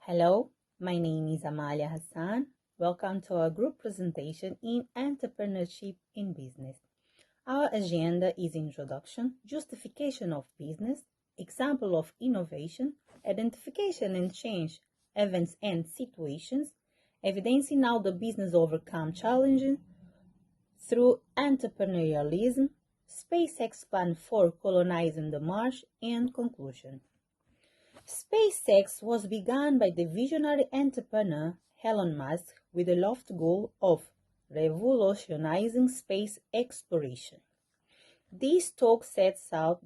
Hello, my name is Amalia Hassan. Welcome to our group presentation in Entrepreneurship in Business. Our agenda is introduction, justification of business, example of innovation, identification and change, events and situations, evidencing how the business overcome challenges through entrepreneurialism, SpaceX plan for colonizing the Mars, and conclusion. SpaceX was begun by the visionary entrepreneur Elon Musk with the lofty goal of revolutionizing space exploration. This talk sets out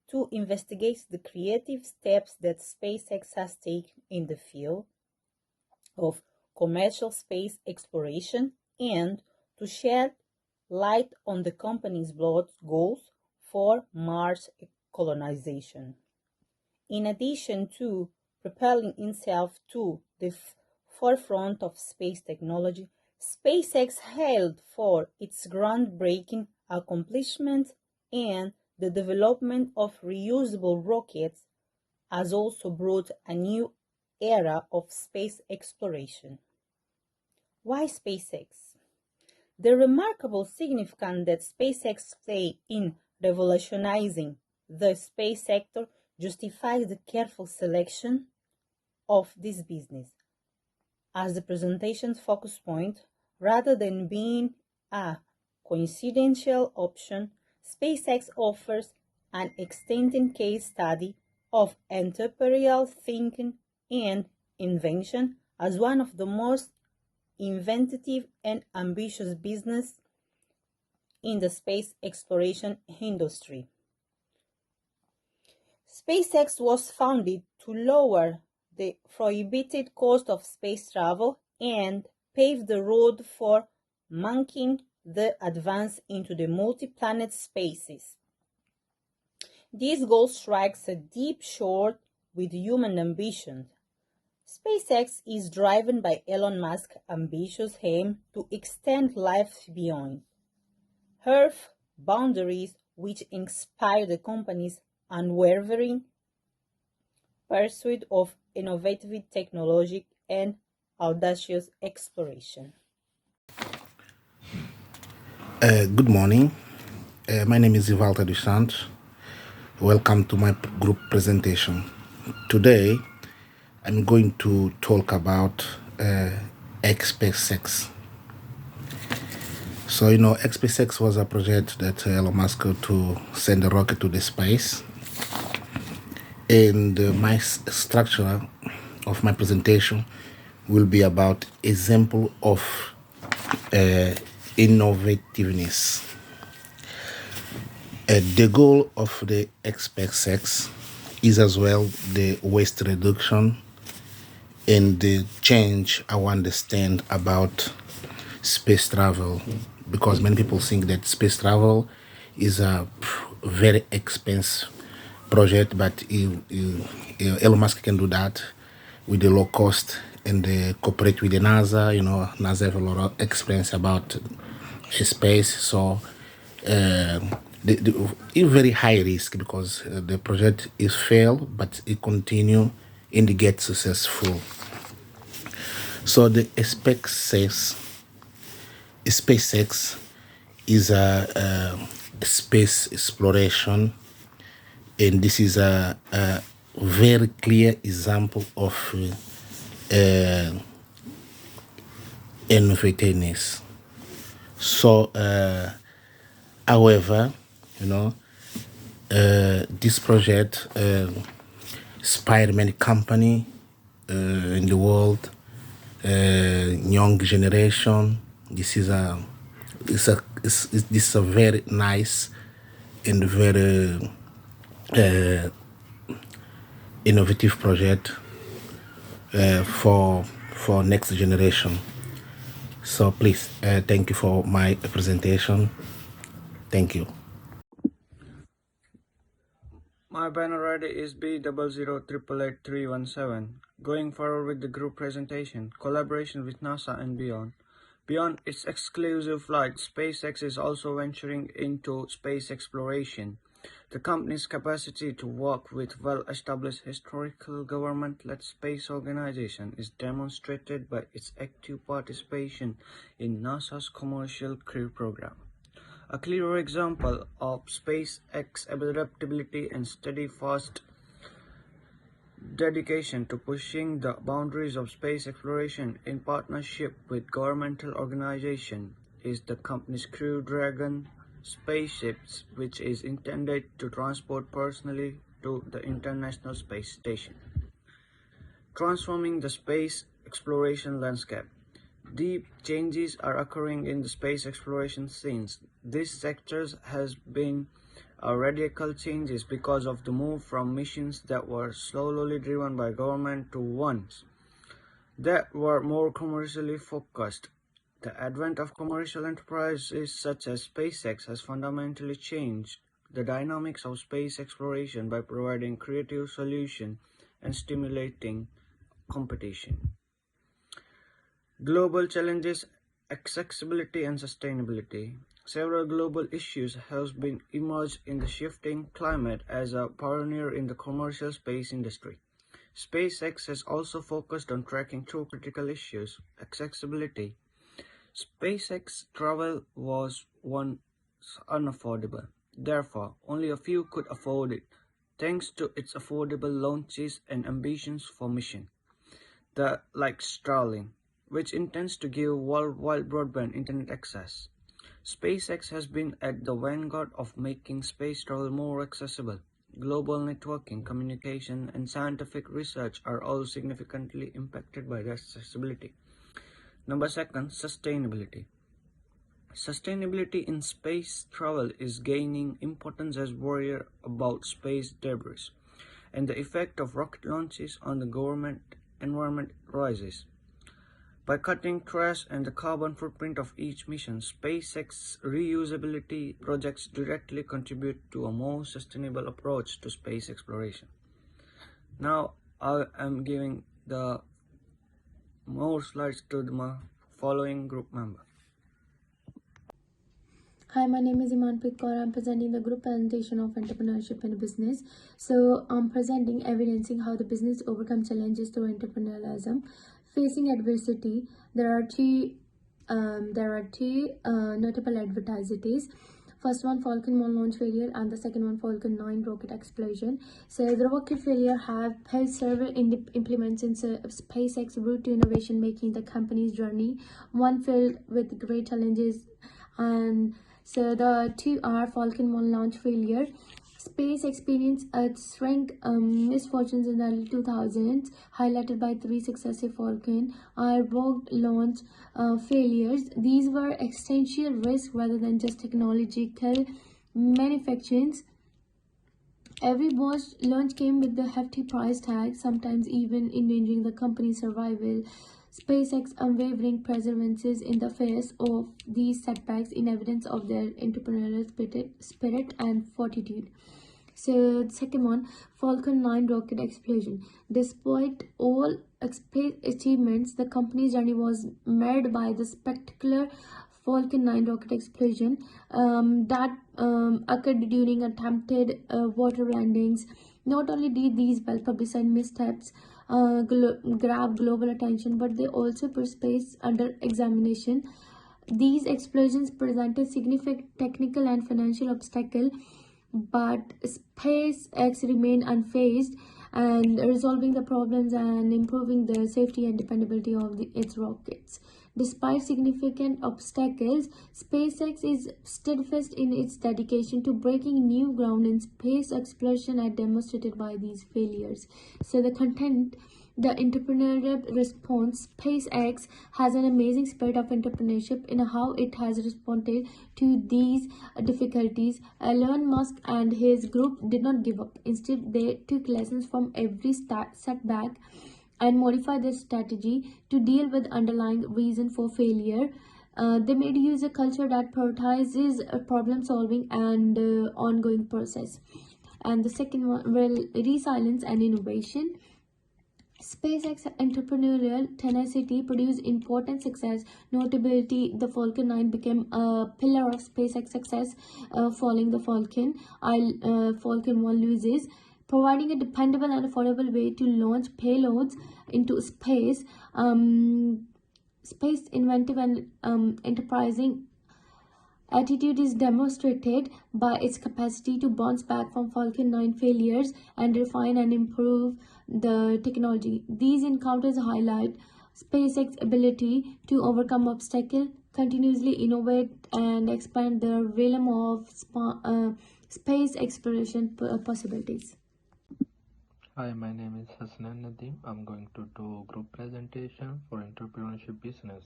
to investigate the creative steps that SpaceX has taken in the field of commercial space exploration and to shed light on the company's broad goals for Mars colonization. In addition to propelling itself to the forefront of space technology, SpaceX hailed for its groundbreaking accomplishments and the development of reusable rockets has also brought a new era of space exploration. Why SpaceX? The remarkable significance that SpaceX played in revolutionizing the space sector justifies the careful selection of this business as the presentation's focus point. Rather than being a coincidental option, SpaceX offers an extended case study of entrepreneurial thinking and invention as one of the most inventive and ambitious businesses in the space exploration industry. SpaceX was founded to lower the prohibited cost of space travel and pave the road for making the advance into the multi-planet spaces. This goal strikes a deep chord with human ambition. SpaceX is driven by Elon Musk's ambitious aim to extend life beyond Earth boundaries, which inspire the company's unwavering pursuit of innovative technology and audacious exploration. Good morning. My name is Ivalta Duchant. Welcome to my group presentation. Today, I'm going to talk about SpaceX. So, SpaceX was a project that Elon Musk to send a rocket to the space. And my structure of my presentation will be about example of innovativeness. The goal of the SpaceX is as well the waste reduction and the change I understand about space travel, because many people think that space travel is a very expensive project, but Elon Musk can do that with the low cost and cooperate with the NASA. NASA have a lot of experience about space, so it's very high risk because the project is failed, but it continue and it get successful. So the SpaceX is a space exploration, and this is a very clear example of innovativeness. So, however, this project inspired many companies in the world, young generation. This is a very nice and very innovative project for next generation. So please, thank you for my presentation. Thank you. My banner ID is B00888317. Going forward with the group presentation, collaboration with NASA and beyond. Beyond its exclusive flight, SpaceX is also venturing into space exploration. The company's capacity to work with well-established historical government-led space organizations is demonstrated by its active participation in NASA's Commercial Crew Program. A clear example of SpaceX's adaptability and steadfast dedication to pushing the boundaries of space exploration in partnership with governmental organizations is the company's Crew Dragon spaceships, which is intended to transport personnel to the International Space Station, transforming the space exploration landscape. Deep changes are occurring in the space exploration scenes. This sector has been radical changes because of the move from missions that were solely driven by government to ones that were more commercially focused. The advent of commercial enterprises such as SpaceX has fundamentally changed the dynamics of space exploration by providing creative solutions and stimulating competition. Global challenges, accessibility and sustainability. Several global issues have been emerged in the shifting climate as a pioneer in the commercial space industry. SpaceX has also focused on tracking two critical issues: accessibility. SpaceX travel was once unaffordable. Therefore, only a few could afford it, thanks to its affordable launches and ambitions for mission. Like Starlink, which intends to give worldwide broadband internet access. SpaceX has been at the vanguard of making space travel more accessible. Global networking, communication, and scientific research are all significantly impacted by accessibility. Number second, sustainability. Sustainability in space travel is gaining importance as worry about space debris and the effect of rocket launches on the government environment rises. By cutting trash and the carbon footprint of each mission, SpaceX reusability projects directly contribute to a more sustainable approach to space exploration. Now I am giving the more slides to the following group member. Hi, my name is Imanpreet Kaur. I'm presenting the group presentation of entrepreneurship in business. So I'm presenting evidencing how the business overcome challenges through entrepreneurialism. Facing adversity, there are two notable adversities. First one, Falcon 1 launch failure, and the second one, Falcon 9 rocket explosion. So the rocket failure have held several implements in SpaceX route to innovation, making the company's journey one filled with great challenges. And so the two are Falcon 1 launch failure. Space experienced its rank misfortunes in the early 2000s, highlighted by 3 successive Falcon airborne launch failures. These were existential risks rather than just technological malfunctions. Every launch came with a hefty price tag, sometimes even endangering the company's survival. SpaceX unwavering perseverance in the face of these setbacks in evidence of their entrepreneurial spirit and fortitude. So the second one, Falcon 9 rocket explosion. Despite all achievements, the company's journey was marred by the spectacular Falcon 9 rocket explosion that occurred during attempted water landings. Not only did these well-publicized missteps grab global attention, but they also put space under examination. These explosions presented significant technical and financial obstacles, but SpaceX remained unfazed and resolving the problems and improving the safety and dependability of its rockets. Despite significant obstacles, SpaceX is steadfast in its dedication to breaking new ground in space exploration as demonstrated by these failures. So the content, the entrepreneurial response. SpaceX has an amazing spirit of entrepreneurship in how it has responded to these difficulties. Elon Musk and his group did not give up. Instead, they took lessons from every setback and modified their strategy to deal with underlying reason for failure. They made use of a culture that prioritizes problem solving and ongoing process. And the second one, well, resilience and innovation. SpaceX entrepreneurial tenacity produced important success. Notability, the Falcon 9 became a pillar of SpaceX success following the Falcon 1 loses, providing a dependable and affordable way to launch payloads into space. Space inventive and enterprising attitude is demonstrated by its capacity to bounce back from Falcon 9 failures and refine and improve the technology. These encounters highlight SpaceX's ability to overcome obstacles, continuously innovate, and expand the realm of space exploration possibilities. Hi, my name is Hasnan Nadeem. I'm going to do group presentation for entrepreneurship business.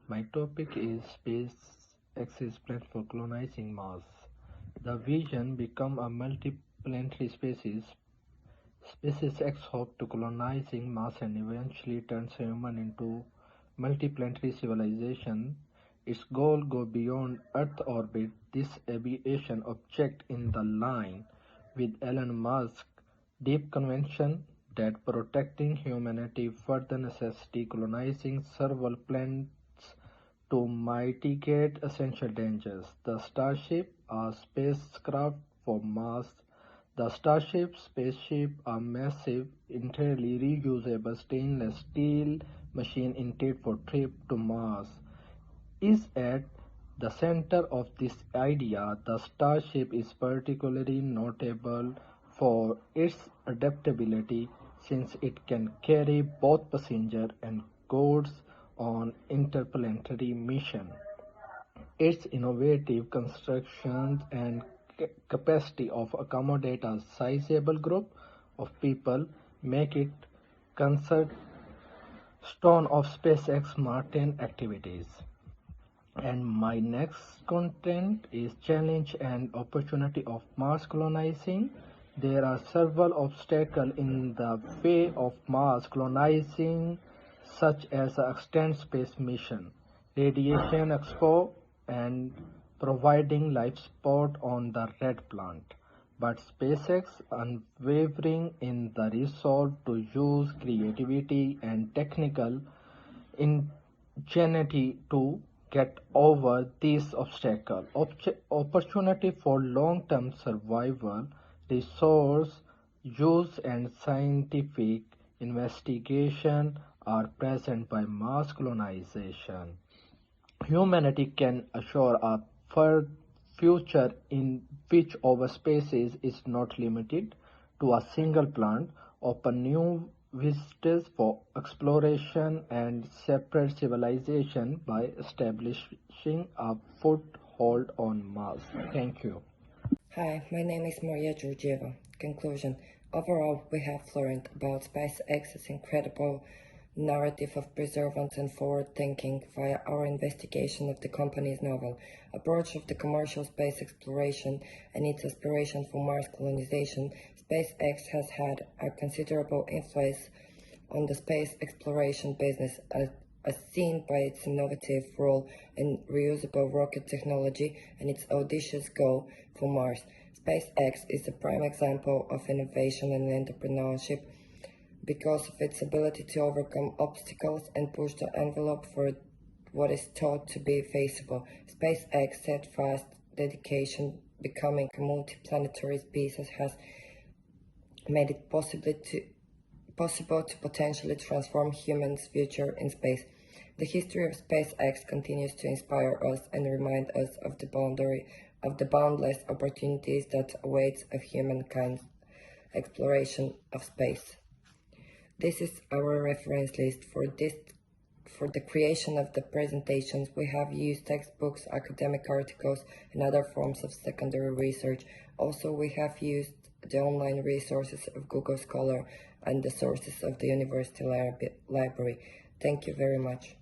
My topic is SpaceX's plan for colonizing Mars. The vision become a multi-planetary species. SpaceX hope to colonizing Mars and eventually turns human into multi-planetary civilization. Its goal go beyond Earth orbit. This aviation object in the line with Elon Musk deep conviction that protecting humanity further necessity colonizing several planets to mitigate essential dangers. The Starship, a spacecraft for Mars. The Starship spaceship, a massive, entirely reusable stainless steel machine intended for trip to Mars, is at the center of this idea. The Starship is particularly notable for its adaptability since it can carry both passenger and goods on interplanetary mission. Its innovative construction and capacity of accommodate a sizable group of people make it cornerstone of SpaceX Martian activities. And my next content is challenge and opportunity of Mars colonizing. There are several obstacles in the way of Mars colonizing, such as the extended space mission, radiation exposure, and providing life support on the red planet. But SpaceX unwavering in the resolve to use creativity and technical ingenuity to get over this obstacle. Opportunity for long-term survival, resource use, and scientific investigation are present by Mars colonization. Humanity can assure a future in which our species is not limited to a single planet, open new vistas for exploration and separate civilization by establishing a foothold on Mars. Thank you. Hi, my name is Maria Georgieva. Conclusion. Overall, we have learned about SpaceX's incredible narrative of perseverance and forward-thinking via our investigation of the company's novel approach of the commercial space exploration and its aspiration for Mars colonization. SpaceX has had a considerable influence on the space exploration business as seen by its innovative role in reusable rocket technology and its audacious goal for Mars. SpaceX is a prime example of innovation and entrepreneurship because of its ability to overcome obstacles and push the envelope for what is thought to be feasible. SpaceX's steadfast dedication becoming a multi-planetary species has made it possible to potentially transform humans' future in space. The history of SpaceX continues to inspire us and remind us of the boundless opportunities that awaits of humankind's exploration of space. This is our reference list for the creation of the presentations. We have used textbooks, academic articles, and other forms of secondary research. Also, we have used the online resources of Google Scholar and the sources of the University Library. Thank you very much.